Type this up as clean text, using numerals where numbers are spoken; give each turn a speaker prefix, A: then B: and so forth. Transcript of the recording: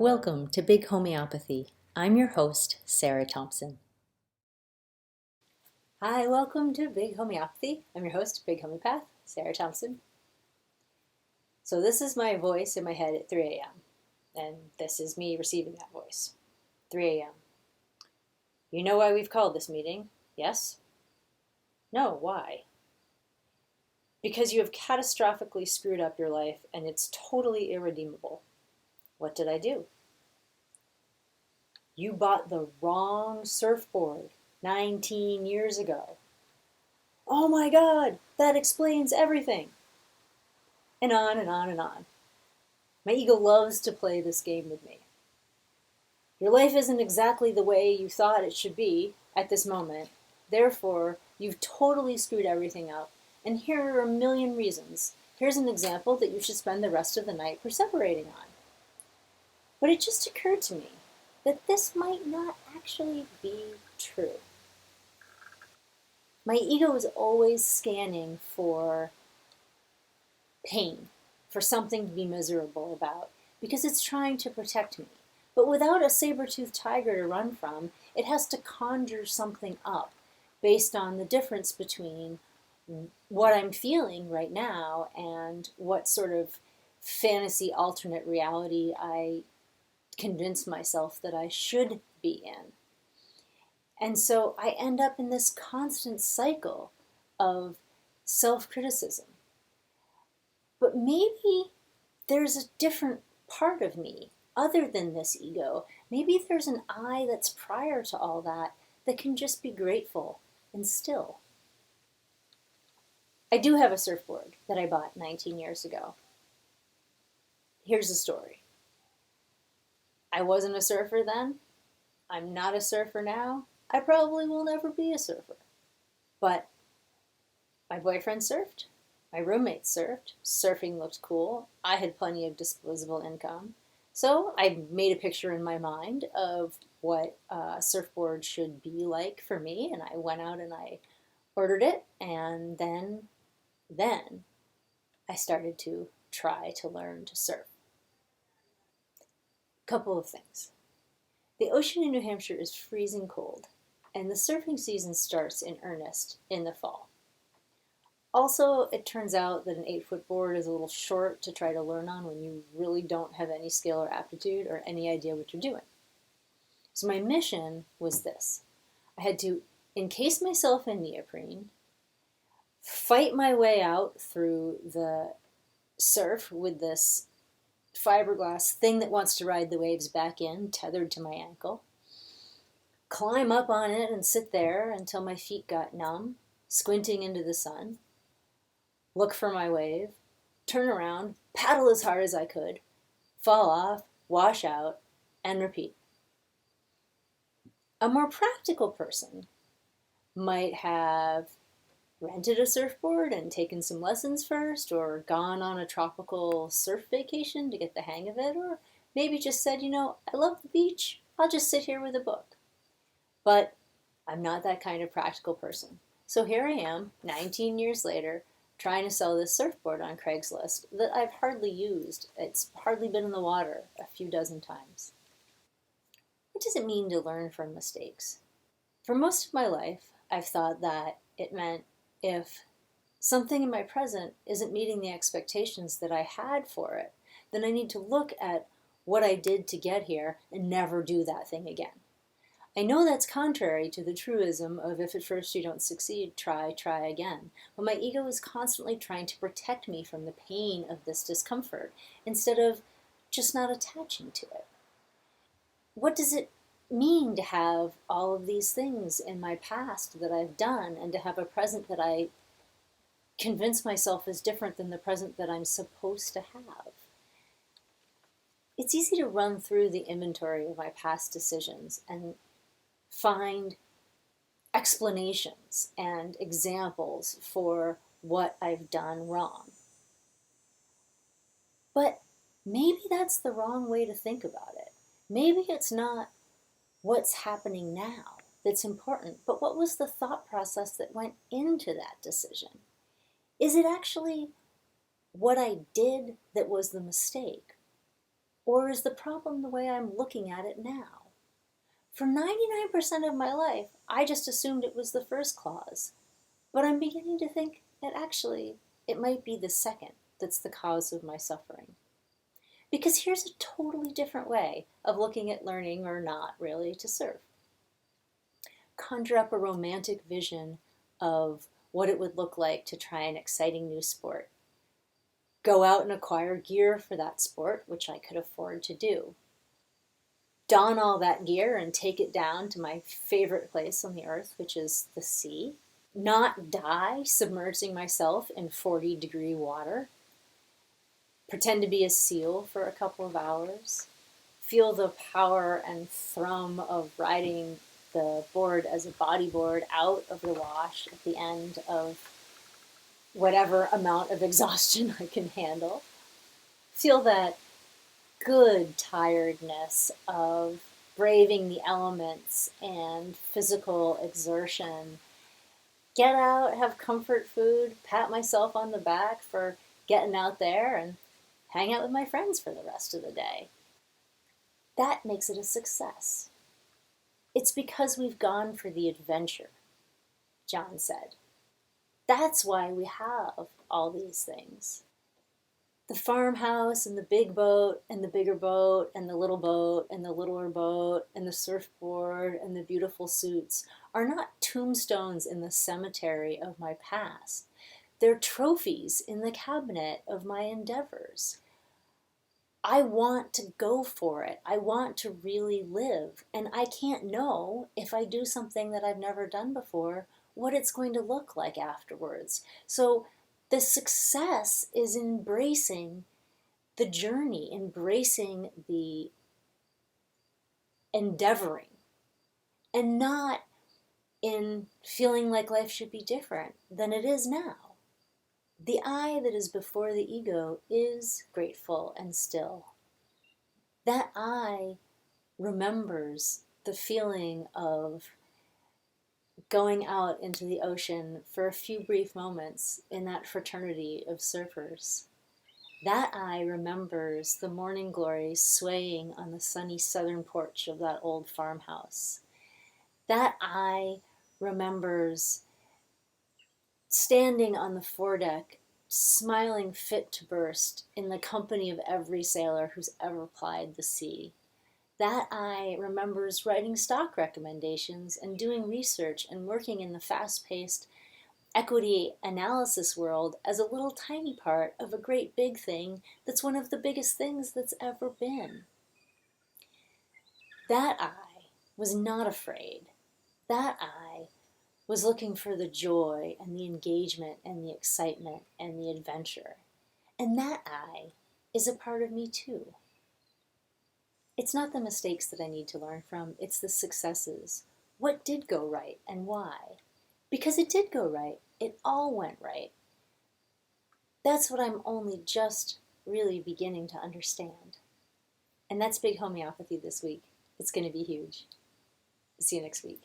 A: Welcome to Big Homeopathy. I'm your host, Sarah Thompson. Hi, welcome to Big Homeopathy. I'm your host, Big Homeopath, Sarah Thompson. So this is my voice in my head at 3 a.m. And this is me receiving that voice. 3 a.m. You know why we've called this meeting? Yes? No, why? Because you have catastrophically screwed up your life and it's totally irredeemable. What did I do? You bought the wrong surfboard 19 years ago. Oh my God, that explains everything. And on and on and on. My ego loves to play this game with me. Your life isn't exactly the way you thought it should be at this moment. Therefore, you've totally screwed everything up. And here are a million reasons. Here's an example that you should spend the rest of the night perseverating on. But it just occurred to me that this might not actually be true. My ego is always scanning for pain, for something to be miserable about, because it's trying to protect me. But without a saber-toothed tiger to run from, it has to conjure something up based on the difference between what I'm feeling right now and what sort of fantasy alternate reality I convince myself that I should be in. And so I end up in this constant cycle of self-criticism. But maybe there's a different part of me other than this ego. Maybe there's an I that's prior to all that that can just be grateful and still. I do have a surfboard that I bought 19 years ago. Here's the story. I wasn't a surfer then. I'm not a surfer now. I probably will never be a surfer. But my boyfriend surfed. My roommate surfed. Surfing looked cool. I had plenty of disposable income. So I made a picture in my mind of what a surfboard should be like for me. And I went out and I ordered it. And then I started to try to learn to surf. Couple of things. The ocean in New Hampshire is freezing cold, and the surfing season starts in earnest in the fall. Also, it turns out that an 8-foot board is a little short to try to learn on when you really don't have any skill or aptitude or any idea what you're doing. So my mission was this. I had to encase myself in neoprene, fight my way out through the surf with this fiberglass thing that wants to ride the waves back in, tethered to my ankle, climb up on it and sit there until my feet got numb, squinting into the sun, look for my wave, turn around, paddle as hard as I could, fall off, wash out, and repeat. A more practical person might have rented a surfboard and taken some lessons first, or gone on a tropical surf vacation to get the hang of it, or maybe just said, I love the beach, I'll just sit here with a book. But I'm not that kind of practical person. So here I am, 19 years later, trying to sell this surfboard on Craigslist that I've hardly used. It's hardly been in the water a few dozen times. What does it mean to learn from mistakes? For most of my life, I've thought that it meant if something in my present isn't meeting the expectations that I had for it, then I need to look at what I did to get here and never do that thing again. I know that's contrary to the truism of if at first you don't succeed, try again. But my ego is constantly trying to protect me from the pain of this discomfort instead of just not attaching to it. What does it mean to have all of these things in my past that I've done and to have a present that I convince myself is different than the present that I'm supposed to have? It's easy to run through the inventory of my past decisions and find explanations and examples for what I've done wrong. But maybe that's the wrong way to think about it. Maybe it's not what's happening now that's important, but what was the thought process that went into that decision? Is it actually what I did that was the mistake? Or is the problem the way I'm looking at it now? For 99% of my life, I just assumed it was the first clause. But I'm beginning to think that actually it might be the second that's the cause of my suffering. Because here's a totally different way of looking at learning, or not really, to surf. Conjure up a romantic vision of what it would look like to try an exciting new sport. Go out and acquire gear for that sport, which I could afford to do. Don all that gear and take it down to my favorite place on the earth, which is the sea. Not die submerging myself in 40-degree water. Pretend to be a seal for a couple of hours. Feel the power and thrum of riding the board as a bodyboard out of the wash at the end of whatever amount of exhaustion I can handle. Feel that good tiredness of braving the elements and physical exertion. Get out, have comfort food, pat myself on the back for getting out there, and hang out with my friends for the rest of the day. That makes it a success. It's because we've gone for the adventure, John said. That's why we have all these things. The farmhouse and the big boat and the bigger boat and the little boat and the littler boat and the surfboard and the beautiful suits are not tombstones in the cemetery of my past. They're trophies in the cabinet of my endeavors. I want to go for it. I want to really live. And I can't know, if I do something that I've never done before, what it's going to look like afterwards. So the success is embracing the journey, embracing the endeavoring, and not in feeling like life should be different than it is now. The I that is before the ego is grateful and still. That I remembers the feeling of going out into the ocean for a few brief moments in that fraternity of surfers. That I remembers the morning glory swaying on the sunny southern porch of that old farmhouse. That I remembers standing on the foredeck, smiling fit to burst in the company of every sailor who's ever plied the sea. That I remembers writing stock recommendations and doing research and working in the fast-paced equity analysis world as a little tiny part of a great big thing that's one of the biggest things that's ever been. That I was not afraid. That I was looking for the joy and the engagement and the excitement and the adventure. And that I is a part of me too. It's not the mistakes that I need to learn from, it's the successes. What did go right and why? Because it did go right. It all went right. That's what I'm only just really beginning to understand. And that's Big Homeopathy this week. It's going to be huge. See you next week.